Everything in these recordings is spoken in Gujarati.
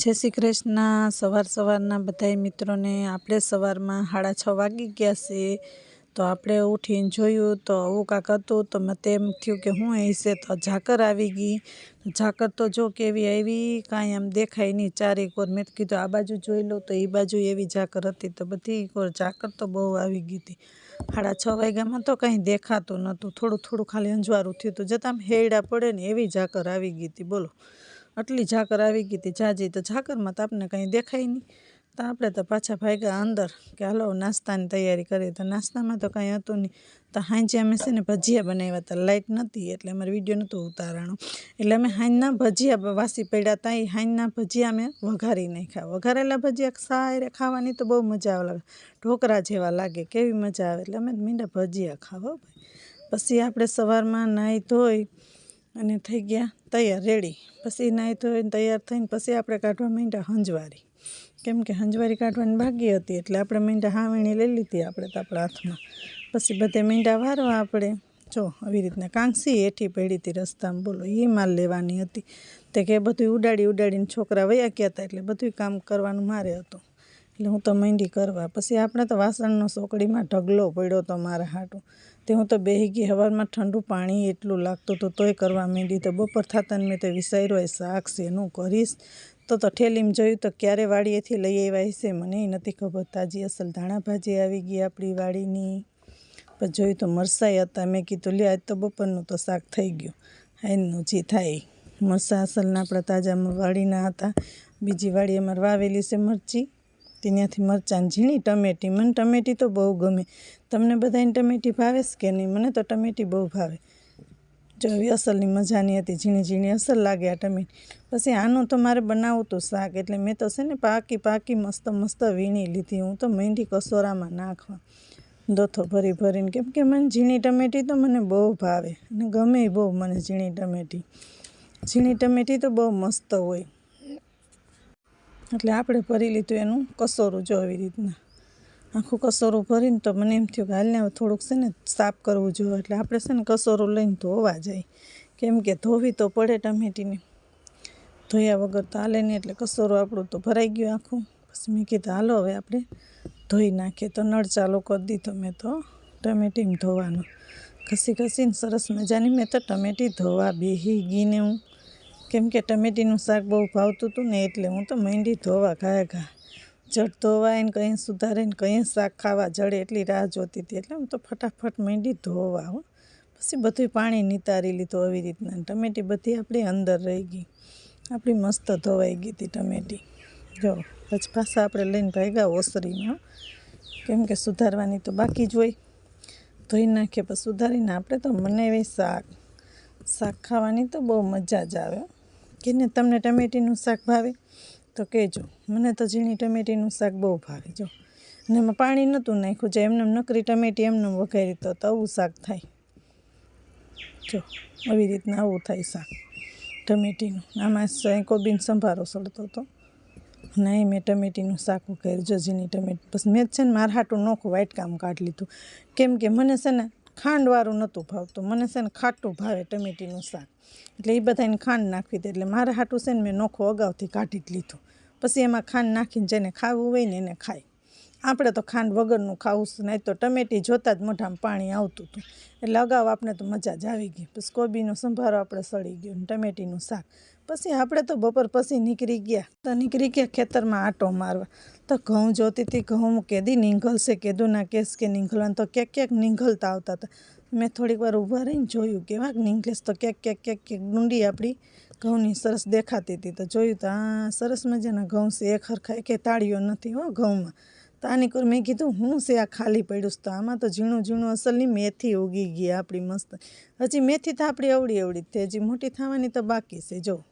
जय श्री कृष्ण। सवार सवारना बधाई मित्रों ने आपणे सवार में 6:30 वागी गया से तो आपणे उठीने जोयुं तो आવું કાંક હતું તો મને એમ થયું કે હું હશે તો ઝાકર આવી ગઈ। ઝાકર તો જો કેવી આવી, કાંઈ આમ દેખાય નહીં ચારે કોર। મેં કીધું આ બાજુ જોઈ લો તો એ બાજુ એવી ઝાકર હતી તો બધી કોર ઝાકર તો બહુ આવી ગઈ હતી। 6:30 વાગ્યામાં તો કાંઈ દેખાતું નહોતું, થોડું થોડું ખાલી અંજવાળું થયું હતું, જતાં આમ હેડા પડે ને એવી ઝાકર આવી ગઈ હતી। બોલો આટલી ઝાકર આવી ગઈ હતી જાજી, તો ઝાકરમાં તો આપણને કંઈ દેખાય નહીં તો આપણે તો પાછા ભાગ્યા અંદર કે હાલો નાસ્તાની તૈયારી કરીએ। તો નાસ્તામાં તો કાંઈ હતું નહીં, તો સાંજે અમે છે ને ભજીયા બનાવ્યા હતા। લાઇટ નહોતી એટલે અમારે વિડીયો નહોતું ઉતારવાનું, એટલે અમે સાંજના ભજીયા વાસી પડ્યા હતા, એ સાંજના ભજીયા અમે વઘારી નાખ્યા। વઘારેલા ભજીયા સારે ખાવાની તો બહુ મજા આવે, ઢોકળા જેવા લાગે, કેવી મજા આવે। એટલે અમે મીંડા ભજીયા ખાવા ભાઈ। પછી આપણે સવારમાં નાહી ધોઈ અને થઈ ગયા તૈયાર રેડી। પછી નાહી ધોઈને તૈયાર થઈને પછી આપણે કાઢવા માંડ્યા હંજવારી, કેમ કે હંજવારી કાઢવાની બાકી હતી એટલે આપણે માંડ્યા હાવણી લઈ લીધી આપણે તો આપણા હાથમાં। પછી બધે માંડ્યા વારવા આપણે, જો આવી રીતના કાંસી હેઠી પડી હતી રસ્તામાં, બોલો એ માલ લેવાની હતી તે કે બધું ઉડાડીને છોકરા વયા ગયા હતા એટલે બધું કામ કરવાનું મારે હતું, એટલે હું તો માંડી કરવા। પછી આપણે તો વાસણનો સોકડીમાં ઢગલો પડ્યો હતો મારા હાટું, તે હું તો બેસી ગઈ। સવારમાં ઠંડુ પાણી એટલું લાગતું હતું તોય કરવા માંડી। તો બપોર થતાં મેં તો વિચાર્યું શાક છે એનું કરીશ, તો ઠેલીમાં જોયું તો ક્યારે વાડીએથી લઈ આવ્યા હશે મને એ નથી ખબર। તાજી અસલ ધાણા ભાજી આવી ગઈ આપણી વાડીની। પછી જોયું તો મરચાં હતા, મેં કીધું લે આજ તો બપોરનું તો શાક થઈ ગયું, હાઈનું જે થાય। મરચાં અસલના આપણા તાજા વાડીના હતા, બીજી વાડી અમારે વાવેલી છે મરચી, ત્યાંથી મરચાં ઝીણી ટમેટી, મને ટમેટી તો બહુ ગમે। તમને બધાને ટમેટી ભાવે કે નહીં? મને તો ટમેટી બહુ ભાવે, જો એવી અસલની મજાની હતી, ઝીણી ઝીણી અસલ લાગે આ ટમેટી। પછી આનું તો મારે બનાવવું હતું શાક, એટલે મેં તો છે ને પાકી મસ્ત વીણી લીધી। હું તો માંડી કસોરામાં નાખવા દોથો ભરીને, કેમ કે મને ઝીણી ટમેટી તો મને બહુ ભાવે અને ગમે બહુ મને ઝીણી ટમેટી તો બહુ મસ્ત હોય। એટલે આપણે ભરી લીધું એનું કસોરું, જો આવી રીતના આખું કસોરું ભરીને તો મને એમ થયું કે હાલને હવે થોડુંક છે ને સાફ કરવું જોઈએ, એટલે આપણે છે ને કસોરું લઈને ધોવા જાય, કેમ કે ધોવી તો પડે ટમેટીને, ધોયા વગર તો હાલે નહીં। એટલે કસોરું આપણું તો ભરાઈ ગયું આખું। પછી મેં કીધું હાલો હવે આપણે ધોઈ નાખીએ, તો નળ ચાલુ કરી દીધો મેં તો ટમેટીને ધોવાનું, ઘસીને સરસ મજાની મેં તો ટમેટી ધોવા બેસી ગઈને હું, કેમ કે ટમેટીનું શાક બહુ ભાવતું હતું ને એટલે હું તો માંડી ધોવા ઘા જડ ધોવાય ને કંઈ સુધારે ને કંઈ શાક ખાવા જડે એટલી રાહ જોતી હતી, એટલે હું તો ફટાફટ માંડી ધોવા હો। પછી બધું પાણી નિતારી લીધું આવી રીતના, ટમેટી બધી આપણી અંદર રહી ગઈ, આપણી મસ્ત ધોવાઈ ગઈ હતી ટમેટી। જો પછી પાછા આપણે લઈને ભાગ્યા ઓસરીમાં, કેમ કે સુધારવાની તો બાકી જ હોય, ધોઈ નાખીએ પછી સુધારીને આપણે તો બનાવી શાક ખાવાની તો બહુ મજા જ આવે। કે ને તમને ટમેટીનું શાક ભાવે તો કહેજો, મને તો ઝીણી ટમેટીનું શાક બહુ ભાવે। જો અને એમાં પાણી નહોતું નાખ્યું, જે એમને નકરી ટમેટી એમને વઘારી તો આવું શાક થાય, જો આવી રીતના આવું થાય શાક ટમેટીનું। આમાં કોબીનો સંભારો સડતો હતો અને અહીં મેં ટમેટીનું શાક વઘાર્યું, જો ઝીણી ટમેટી। પછી મેં છે ને મારા હાટું નોખું વાટકામ કાઢી લીધું, કેમ કે મને છે ને ખાંડવાળું નહોતું ભાવતું, મને છે ને ખાટું ભાવે ટમેટીનું શાક, એટલે એ બધાને ખાંડ નાખવી હતી, એટલે મારા હાટું છે ને મેં નોખું અગાઉથી કાઢી જ લીધું। પછી એમાં ખાંડ નાખીને જેને ખાવું હોય ને એને ખાય, આપણે તો ખાંડ વગરનું ખાવું છે, નહીં તો ટમેટી જોતાં જ મોઢામાં પાણી આવતું હતું, એટલે અગાઉ આપણે તો મજા જ આવી ગઈ। પછી કોબીનો સંભારો આપણે સળી ગયો ને ટમેટીનું શાક। પછી આપણે તો બપોર પછી નીકળી ગયા ખેતરમાં આંટો મારવા, તો ઘઉં જોતી હતી, ઘઉં કેદી નીંગલશે, કીધું ના કેસ કે નીંગલવાનું, તો ક્યાંક નીંગલતા આવતા હતા। મેં થોડીક વાર ઊભા રહીને જોયું કેવાક નીંગલેશ, તો ક્યાંક ડુંડી આપણી ઘઉંની સરસ દેખાતી હતી, તો જોયું તો સરસ મજાના ઘઉં છે, એક હરખા કે તાળીઓ નથી હો ઘઉંમાં। તો આની કોર મેં કીધું હું છે આ ખાલી પડ્યું, તો આમાં તો ઝીણું અસલની મેથી ઉગી ગઈ આપણી મસ્ત। હજી મેથી તો આપણી અવળી જ, હજી મોટી થવાની તો બાકી છે। જો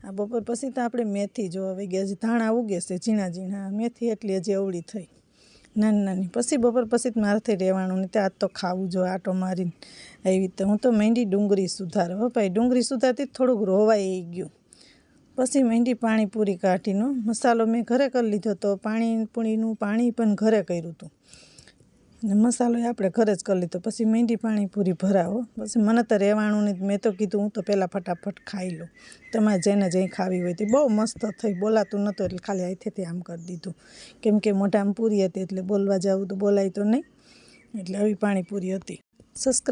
આ બપોર પછી તો આપણે મેથી જોવા વહી ગયા, હજી ધાણા ઉગે છે ઝીણા, મેથી એટલી હજી અવળી થઈ નાની। પછી બપોર પછી જ મારાથી રહેવાનું નહીં, ત્યાં તો ખાવું જો આટો મારીને આવી રીતે હું તો માંડી ડુંગળી સુધારો હો ભાઈ, ડુંગળી સુધારતી થોડુંક રોવાઈ ગયું। પછી માંડી પાણીપુરી કાઢીનો મસાલો મેં ઘરે કરી લીધો, તો પાણીપુરીનું પાણી પણ ઘરે કર્યું હતું, ને મસાલો આપણે ઘરે જ કરી લીધો. પછી મીંડી પાણીપુરી ભરાવો. પછી મને તો રહેવાનું નહીં, મેં તો કીધું હું તો પહેલાં ફટાફટ ખાઈ લઉં, તમારે જેને જે ખાવી હોય તે. બહુ મસ્ત થઈ, બોલાતું નહોતું એટલે ખાલી હાથેથી આમ કરી દીધું, કેમ કે મોઢામાં પૂરી હતી એટલે બોલવા જાવું તો બોલાય તો નહીં, એટલે આવી પાણીપુરી હતી. સબસ્ક્રાઈબ